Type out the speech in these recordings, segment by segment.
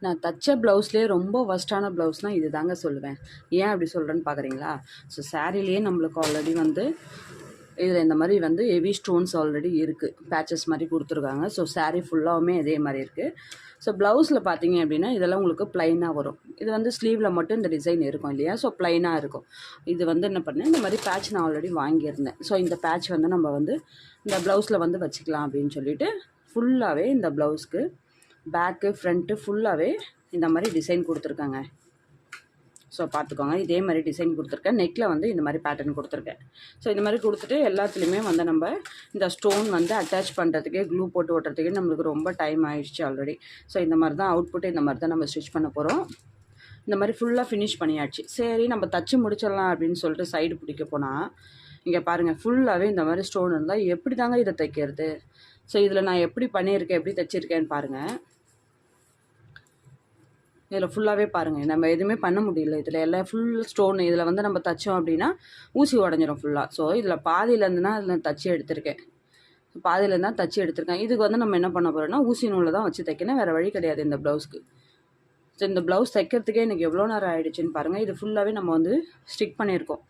நான் தச்ச ப்ளவுஸ்லேயே ரொம்ப ஒர்ஸ்ட்டான ப்ளவுஸ்னால் இது தாங்க சொல்லுவேன். ஏன் அப்படி சொல்கிறேன்னு பார்க்குறீங்களா? ஸோ சாரீலேயே நம்மளுக்கு ஆல்ரெடி வந்து இதில் இந்த மாதிரி வந்து ஹெவி ஸ்டோன்ஸ் ஆல்ரெடி இருக்குது, பேச்சஸ் மாதிரி கொடுத்துருக்காங்க. ஸோ சாரீ ஃபுல்லாகவுமே இதே மாதிரி இருக்குது. ஸோ ப்ளவுஸில் பார்த்தீங்க அப்படின்னா இதெல்லாம் உங்களுக்கு ப்ளைனாக வரும். இது வந்து ஸ்லீவில் மட்டும் இந்த டிசைன் இருக்கும் இல்லையா? ஸோ ப்ளைனாக இருக்கும். இது வந்து என்ன பண்ணேன், இந்த மாதிரி பேட்ச் நான் ஆல்ரெடி வாங்கியிருந்தேன். ஸோ இந்த பேட்ச் வந்து நம்ம வந்து இந்த ப்ளவுஸில் வந்து வச்சுக்கலாம் அப்படின்னு சொல்லிட்டு ஃபுல்லாகவே இந்த ப்ளவுஸ்க்கு பேக்கு ஃப்ரண்ட்டு ஃபுல்லாகவே இந்த மாதிரி டிசைன் கொடுத்துருக்காங்க. ஸோ பார்த்துக்கோங்க, இதே மாதிரி டிசைன் கொடுத்துருக்கேன். நெக்கில் வந்து இந்த மாதிரி பேட்டர்ன் கொடுத்துருக்கேன். ஸோ இந்த மாதிரி கொடுத்துட்டு எல்லாத்துலேயுமே வந்து நம்ம இந்த ஸ்டோன் வந்து அட்டாச் பண்ணுறதுக்கே க்ளூ போட்டு ஓட்டுறதுக்கே நம்மளுக்கு ரொம்ப டைம் ஆயிடுச்சு ஆல்ரெடி. ஸோ இந்த மாதிரி தான் அவுட்புட்டு, இந்த மாதிரி தான் நம்ம ஸ்டிச் பண்ண போகிறோம். இந்த மாதிரி ஃபுல்லாக ஃபினிஷ் பண்ணியாச்சு. சரி நம்ம தச்சு முடிச்சிடலாம் அப்படின்னு சொல்லிட்டு சைடு பிடிக்க போனால் இங்கே பாருங்கள், ஃபுல்லாகவே இந்த மாதிரி ஸ்டோன் இருந்தால் எப்படி தாங்க இதை தைக்கிறது? ஸோ இதில் நான் எப்படி பண்ணியிருக்கேன், எப்படி தைச்சிருக்கேன்னு பாருங்கள். இதில் ஃபுல்லாகவே பாருங்கள், நம்ம எதுவுமே பண்ண முடியல. இதில் எல்லாம் ஃபுல் ஸ்டோன். இதில் வந்து நம்ம தைச்சோம் அப்படின்னா ஊசி உடஞ்சிரும் ஃபுல்லாக. ஸோ இதில் பாதியிலேருந்துனா அதில் தச்சு எடுத்திருக்கேன். பாதியிலேருந்து தான் தச்சு எடுத்திருக்கேன். இதுக்கு வந்து நம்ம என்ன பண்ண போகிறோம்னா ஊசி நூலில் தான் வச்சு தைக்கணும், வேறு வழி கிடையாது இந்த ப்ளவுஸ்க்கு. ஸோ இந்த ப்ளவுஸ் தைக்கிறதுக்கே எனக்கு எவ்வளோ நேரம் ஆகிடுச்சின்னு பாருங்கள். இது ஃபுல்லாகவே நம்ம வந்து ஸ்டிக் பண்ணியிருக்கோம்.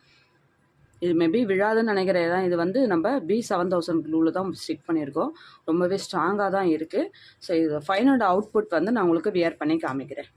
இது மேபி விழாதுன்னு நினைக்கிறேன். தான் இது வந்து நம்ம B7000 க்ளூவில் தான் ஸ்டிக் பண்ணியிருக்கோம். ரொம்பவே ஸ்ட்ராங்காக தான் இருக்குது. ஸோ இது ஃபைனல் அவுட்புட் வந்து நான் உங்களுக்கு வியர் பண்ணி காமிக்கிறேன்.